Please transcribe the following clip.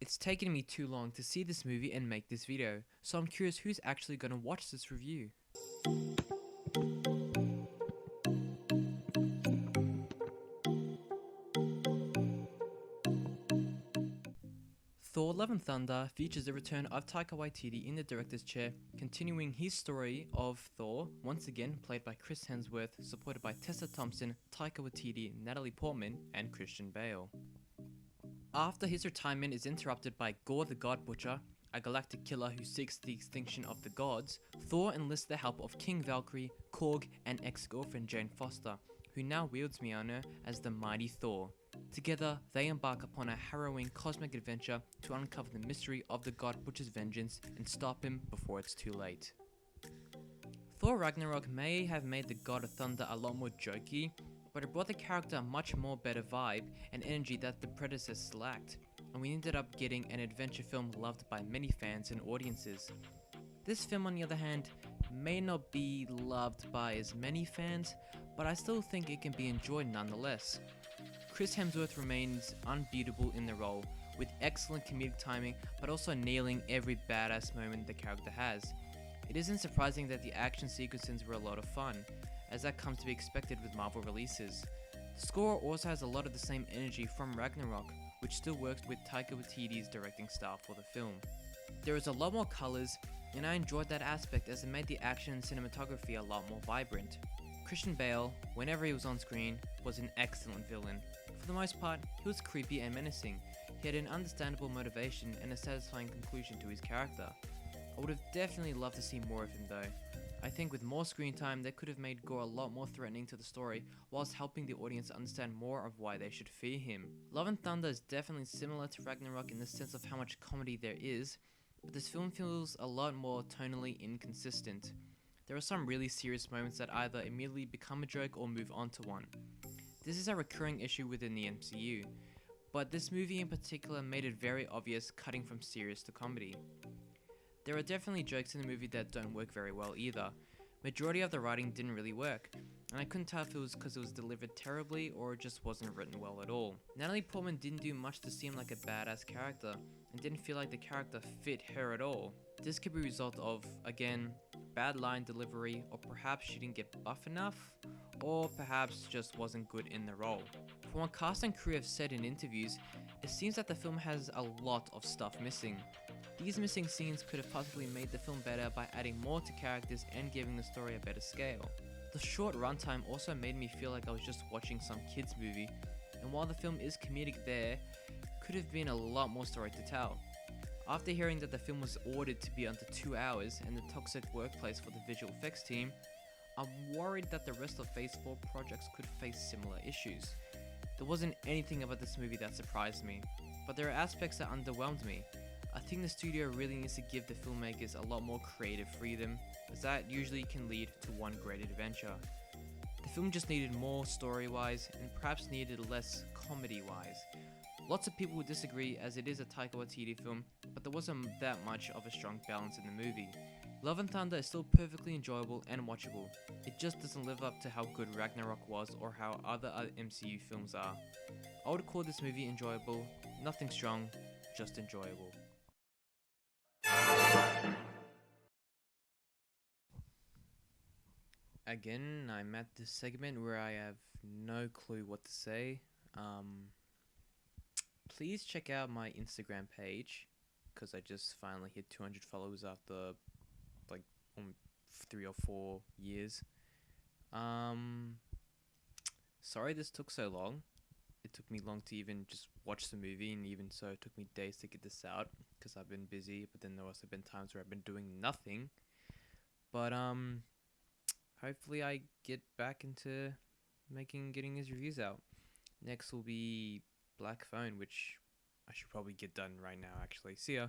It's taken me too long to see this movie and make this video, so I'm curious who's actually gonna watch this review. Thor Love and Thunder features the return of Taika Waititi in the director's chair, continuing his story of Thor, once again played by Chris Hemsworth, supported by Tessa Thompson, Taika Waititi, Natalie Portman, and Christian Bale. After his retirement is interrupted by Gore the God Butcher, a galactic killer who seeks the extinction of the gods, Thor enlists the help of King Valkyrie, Korg, and ex-girlfriend Jane Foster, who now wields Mjolnir as the mighty Thor. Together, they embark upon a harrowing cosmic adventure to uncover the mystery of the God Butcher's vengeance and stop him before it's too late. Thor Ragnarok may have made the God of Thunder a lot more jokey, but it brought the character a much more better vibe and energy that the predecessors lacked, and we ended up getting an adventure film loved by many fans and audiences. This film, on the other hand, may not be loved by as many fans, but I still think it can be enjoyed nonetheless. Chris Hemsworth remains unbeatable in the role, with excellent comedic timing, but also nailing every badass moment the character has. It isn't surprising that the action sequences were a lot of fun, as that comes to be expected with Marvel releases. The score also has a lot of the same energy from Ragnarok, which still works with Taika Waititi's directing style for the film. There is a lot more colours, and I enjoyed that aspect as it made the action and cinematography a lot more vibrant. Christian Bale, whenever he was on screen, was an excellent villain. For the most part, he was creepy and menacing. He had an understandable motivation and a satisfying conclusion to his character. I would have definitely loved to see more of him though. I think with more screen time, they could have made Gore a lot more threatening to the story, whilst helping the audience understand more of why they should fear him. Love and Thunder is definitely similar to Ragnarok in the sense of how much comedy there is, but this film feels a lot more tonally inconsistent. There are some really serious moments that either immediately become a joke or move on to one. This is a recurring issue within the MCU, but this movie in particular made it very obvious cutting from serious to comedy. There are definitely jokes in the movie that don't work very well either. Majority of the writing didn't really work, and I couldn't tell if it was because it was delivered terribly or it just wasn't written well at all. Natalie Portman didn't do much to seem like a badass character, and didn't feel like the character fit her at all. This could be a result of, again, bad line delivery, or perhaps she didn't get buff enough, or perhaps just wasn't good in the role. From what cast and crew have said in interviews, it seems that the film has a lot of stuff missing. These missing scenes could have possibly made the film better by adding more to characters and giving the story a better scale. The short runtime also made me feel like I was just watching some kids movie, and while the film is comedic there, could have been a lot more story to tell. After hearing that the film was ordered to be under 2 hours and the toxic workplace for the visual effects team, I'm worried that the rest of Phase 4 projects could face similar issues. There wasn't anything about this movie that surprised me, but there are aspects that underwhelmed me. I think the studio really needs to give the filmmakers a lot more creative freedom, as that usually can lead to one great adventure. The film just needed more story-wise, and perhaps needed less comedy-wise. Lots of people would disagree as it is a Taika Waititi film, but there wasn't that much of a strong balance in the movie. Love and Thunder is still perfectly enjoyable and watchable. It just doesn't live up to how good Ragnarok was or how other MCU films are. I would call this movie enjoyable, nothing strong, just enjoyable. Again, I'm at this segment where I have no clue what to say. Please check out my Instagram page, because I just finally hit 200 followers after like 3 or 4 years. Sorry this took so long. It took me long to even just watch the movie, and even so it took me days to get this out, because I've been busy, but then there also been times where I've been doing nothing. But hopefully I get back into getting his reviews out. Next will be Black Phone, which I should probably get done right now actually. See ya.